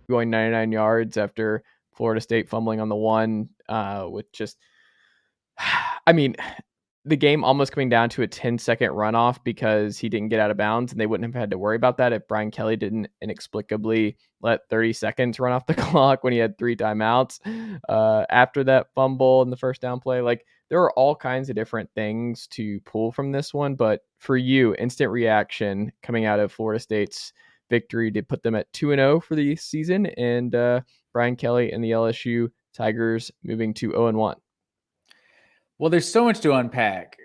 Going 99 yards after Florida State fumbling on the one with just, I mean, the game almost coming down to a 10-second runoff because he didn't get out of bounds, and they wouldn't have had to worry about that if Brian Kelly didn't inexplicably let 30 seconds run off the clock when he had 3 timeouts after that fumble and the first down play. Like, there are all kinds of different things to pull from this one, but for you, instant reaction coming out of Florida State's victory to put them at 2-0 for the season, and Brian Kelly and the LSU Tigers moving to 0-1. Well, there's so much to unpack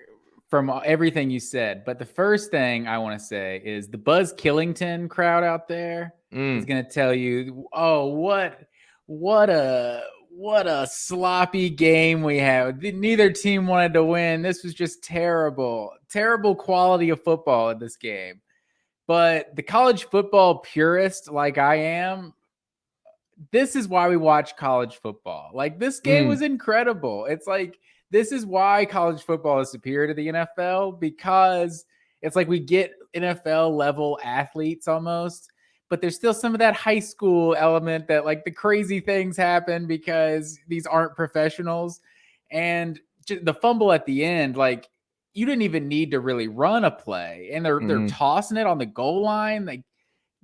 from everything you said, but the first thing I want to say is the Buzz Killington crowd out there is going to tell you, oh, what a sloppy game we had. Neither team wanted to win. This was just terrible quality of football in this game. But the college football purist like I am, this is why we watch college football. Like, this game was incredible. It's like, this is why college football is superior to the NFL, because it's like we get NFL level athletes almost, but there's still some of that high school element that, like, the crazy things happen because these aren't professionals. And the fumble at the end, like, you didn't even need to really run a play, and they're tossing it on the goal line. Like,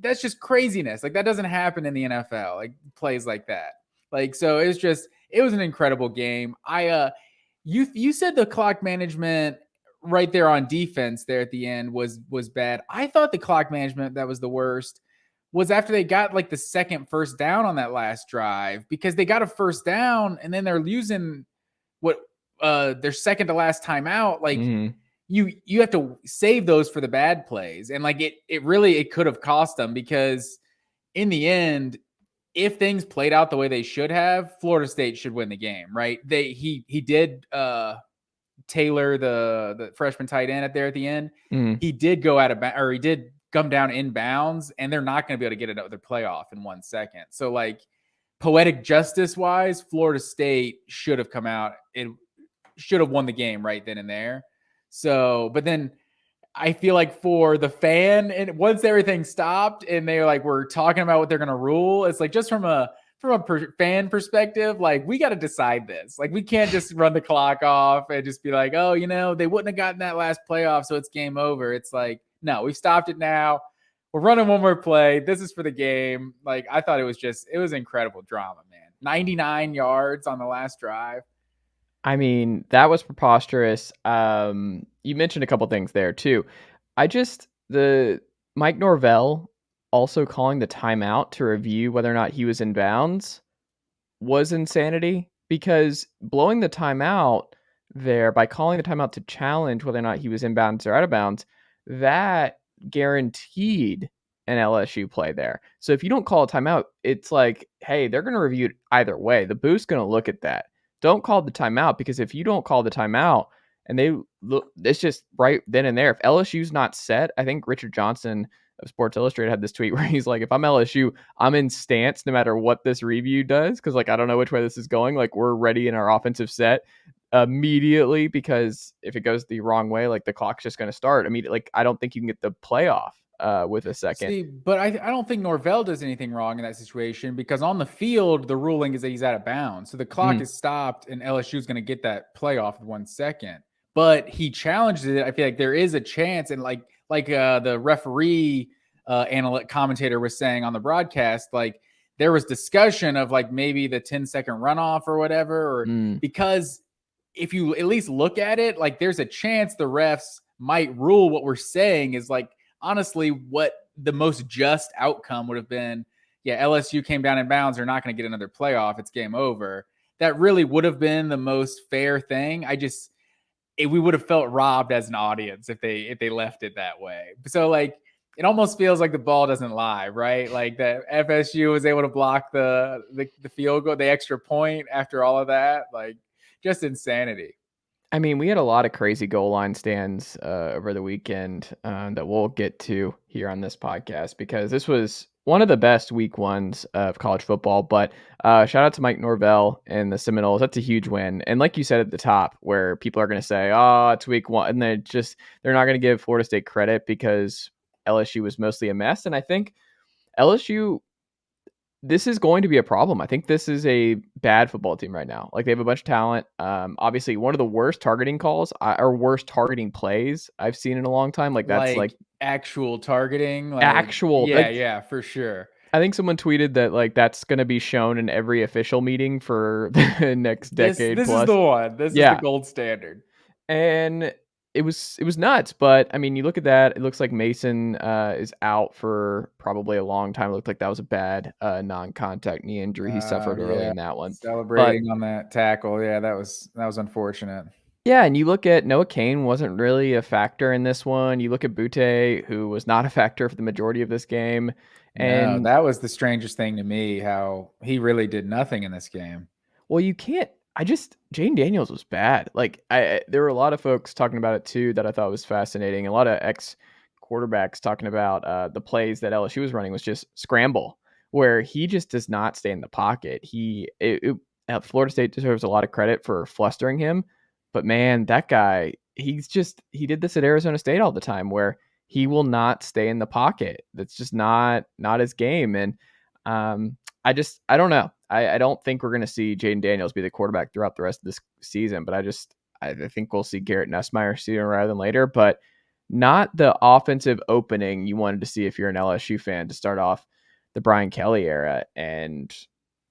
that's just craziness. Like, that doesn't happen in the NFL, like plays like that. Like, so it was an incredible game. You said the clock management right there on defense there at the end was bad. I thought the clock management that was the worst was after they got like the second first down on that last drive, because they got a first down and then they're using their second to last timeout. Like, you have to save those for the bad plays. And like it could have cost them, because in the end, if things played out the way they should have, Florida State should win the game, right? He did Taylor, the freshman tight end at the end. He did go out of or he did come down inbounds, and they're not going to be able to get another playoff in 1 second. So, like, poetic justice wise, Florida State should have come out and should have won the game right then and there. So, but then I feel like for the fan, and once everything stopped and they were talking about what they're going to rule, it's like, just from a fan perspective, like, we got to decide this. Like, we can't just run the clock off and just be like, oh, they wouldn't have gotten that last playoff, so it's game over. It's like, no, we've stopped it now. We're running one more play. This is for the game. Like, I thought it was incredible drama, man. 99 yards on the last drive. I mean, that was preposterous. You mentioned a couple things there too. The Mike Norvell also calling the timeout to review whether or not he was in bounds was insanity, because blowing the timeout there by calling the timeout to challenge whether or not he was in bounds or out of bounds, that guaranteed an LSU play there. So if you don't call a timeout, it's like, hey, they're going to review it either way. The booth's going to look at that. Don't call the timeout, because if you don't call the timeout and they look, it's just right then and there. If LSU's not set, I think Richard Johnson of Sports Illustrated had this tweet where he's like, if I'm LSU, I'm in stance no matter what this review does, because like, I don't know which way this is going. Like, we're ready in our offensive set immediately, because if it goes the wrong way, like, the clock's just going to start immediately. Like, I don't think you can get the playoff with a second. See, but I don't think Norvell does anything wrong in that situation, because on the field, the ruling is that he's out of bounds. So the clock is stopped and LSU is going to get that playoff in 1 second. But he challenged it. I feel like there is a chance. And like the referee commentator was saying on the broadcast, like, there was discussion of like maybe the 10-second runoff or whatever, or because if you at least look at it, like, there's a chance the refs might rule what we're saying is, like, honestly, what the most just outcome would have been, yeah, LSU came down in bounds. They're not going to get another playoff. It's game over. That really would have been the most fair thing. We would have felt robbed as an audience if they left it that way. So, like, it almost feels like the ball doesn't lie, right? Like, that FSU was able to block the field goal, the extra point after all of that. Like, just insanity. I mean, we had a lot of crazy goal line stands over the weekend that we'll get to here on this podcast, because this was one of the best week ones of college football. But shout out to Mike Norvell and the Seminoles. That's a huge win. And like you said at the top, where people are going to say, "Oh, it's week one," and they're not going to give Florida State credit because LSU was mostly a mess. And I think LSU, this is going to be a problem. I think this is a bad football team right now. Like, they have a bunch of talent. Obviously, one of the worst targeting calls or worst targeting plays I've seen in a long time. Like, that's like actual targeting, like actual. yeah, for sure. I think someone tweeted that like that's going to be shown in every official meeting for the next decade. This plus. is the one. This is the gold standard. And it was nuts. But I mean, you look at that, it looks like Mason is out for probably a long time. It looked like that was a bad non-contact knee injury he suffered early in that one. Celebrating on that tackle. Yeah, that was unfortunate. Yeah, and you look at Noah Kane wasn't really a factor in this one. You look at Butte, who was not a factor for the majority of this game. And no, that was the strangest thing to me, how he really did nothing in this game. Well, you can't. Jane Daniels was bad. Like, there were a lot of folks talking about it too that I thought was fascinating. A lot of ex quarterbacks talking about the plays that LSU was running was just scramble, where he just does not stay in the pocket. Florida State deserves a lot of credit for flustering him, but man, that guy, he did this at Arizona State all the time, where he will not stay in the pocket. That's just not his game. And I don't know. I don't think we're going to see Jaden Daniels be the quarterback throughout the rest of this season, but I think we'll see Garrett Nussmeier sooner rather than later, but not the offensive opening you wanted to see if you're an LSU fan to start off the Brian Kelly era. And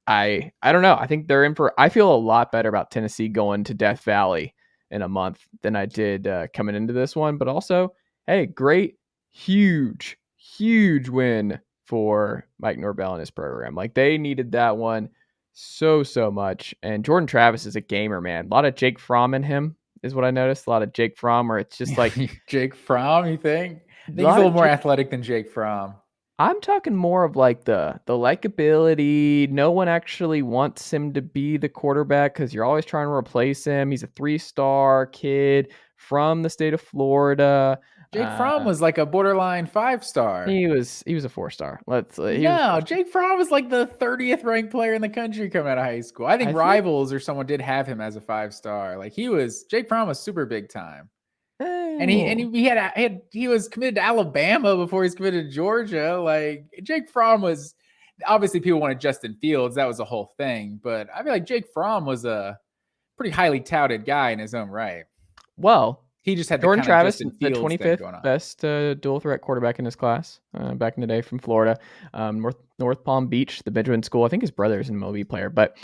I don't know. I think I feel a lot better about Tennessee going to Death Valley in a month than I did coming into this one, but also, hey, great, huge win for Mike Norvell and his program. Like, they needed that one so much. And Jordan Travis is a gamer, man. A lot of Jake Fromm in him is what I noticed. A lot of Jake Fromm, where it's just like Jake Fromm. You think? I think he's a little more athletic than Jake Fromm. I'm talking more of like the likability. No one actually wants him to be the quarterback because you're always trying to replace him. He's a 3-star kid from the state of Florida. Jake Fromm was like a borderline 5-star. He was a 4-star. Jake Fromm was like the 30th ranked player in the country coming out of high school. I think Rivals or someone did have him as a 5-star. Like, Jake Fromm was super big time. And he was committed to Alabama before he was committed to Georgia. Like, Jake Fromm was, obviously people wanted Justin Fields. That was the whole thing. But I feel like Jake Fromm was a pretty highly touted guy in his own right. Well, he just had Jordan Travis, the 25th best dual threat quarterback in his class back in the day from Florida. North Palm Beach, the Benjamin School. I think his brother's an MLB player. But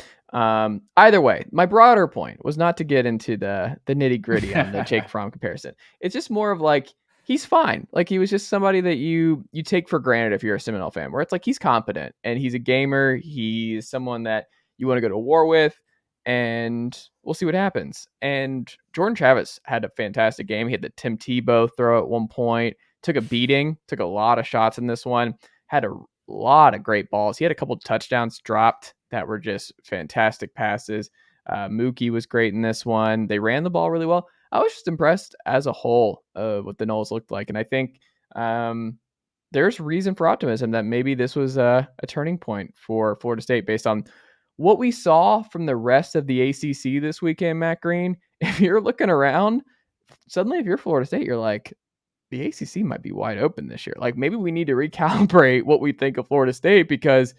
either way, my broader point was not to get into the nitty gritty on the Jake Fromm comparison. It's just more of like, he's fine. Like, he was just somebody that you take for granted if you're a Seminole fan, where it's like, he's competent and he's a gamer. He's someone that you want to go to war with. And we'll see what happens. And Jordan Travis had a fantastic game. He had the Tim Tebow throw at one point, took a beating, took a lot of shots in this one, had a lot of great balls. He had a couple of touchdowns dropped that were just fantastic passes. Mookie was great in this one. They ran the ball really well. I was just impressed as a whole what the Noles looked like. And I think there's reason for optimism that maybe this was a turning point for Florida State based on what we saw from the rest of the ACC this weekend, Matt Green. If you're looking around, suddenly if you're Florida State, you're like, the ACC might be wide open this year. Like, maybe we need to recalibrate what we think of Florida State, because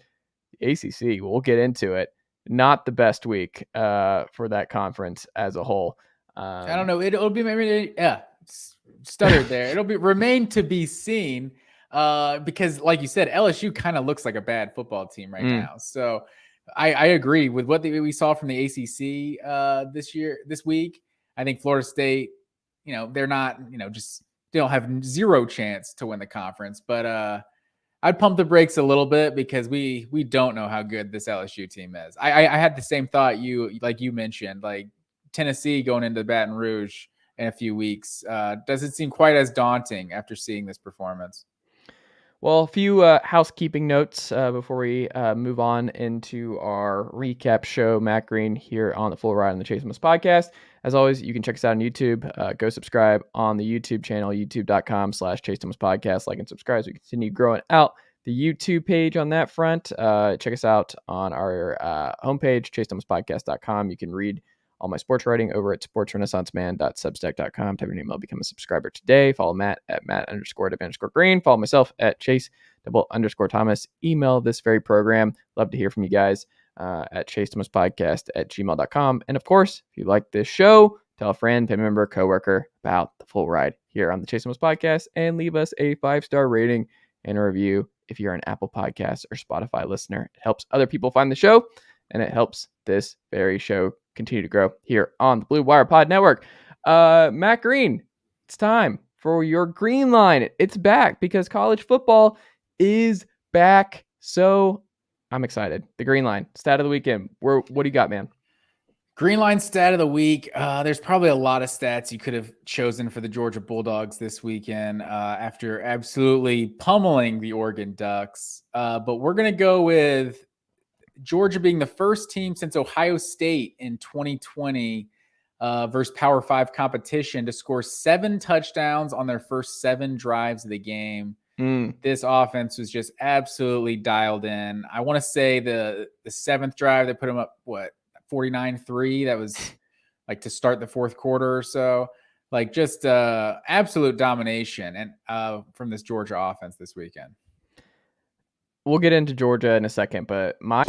the ACC, we'll get into it, not the best week for that conference as a whole. I don't know. It'll be maybe, stuttered there. It'll be remain to be seen because, like you said, LSU kind of looks like a bad football team right now. So I agree with what we saw from the ACC this week. I think Florida State, they're not, they don't have zero chance to win the conference, but I'd pump the brakes a little bit because we don't know how good this LSU team is. I had the same thought you mentioned, like Tennessee going into Baton Rouge in a few weeks doesn't seem quite as daunting after seeing this performance. Well, a few housekeeping notes before we move on into our recap show. Matt Green here on the Full Ride on the Chase Thomas podcast. As always, you can check us out on YouTube. Go subscribe on the YouTube channel, youtube.com/Chase Thomas podcast. Like and subscribe so we continue growing out the YouTube page on that front. Check us out on our homepage, chasethomaspodcast.com. You can read all my sports writing over at sportsrenaissanceman.substack.com. Type your email, become a subscriber today. Follow Matt at Matt_W_Green. Follow myself at Chase_Thomas. Email this very program. Love to hear from you guys at chasethomaspodcast@gmail.com. And of course, if you like this show, tell a friend, family member, coworker about the full ride here on the Chase Thomas Podcast, and leave us a 5-star rating and a review if you're an Apple Podcast or Spotify listener. It helps other people find the show, and it helps this very show continue to grow here on the Blue Wire Pod Network. Matt Green, it's time for your Green Line. It's back because college football is back. So I'm excited. The Green Line, stat of the weekend. What do you got, man? Green Line stat of the week. There's probably a lot of stats you could have chosen for the Georgia Bulldogs this weekend after absolutely pummeling the Oregon Ducks. But we're going to go with Georgia being the first team since Ohio State in 2020 versus Power 5 competition to score 7 touchdowns on their first 7 drives of the game. This offense was just absolutely dialed in. I want to say the 7th drive, they put them up, 49-3. That was like to start the 4th quarter or so. Like just absolute domination and from this Georgia offense this weekend. We'll get into Georgia in a second, but my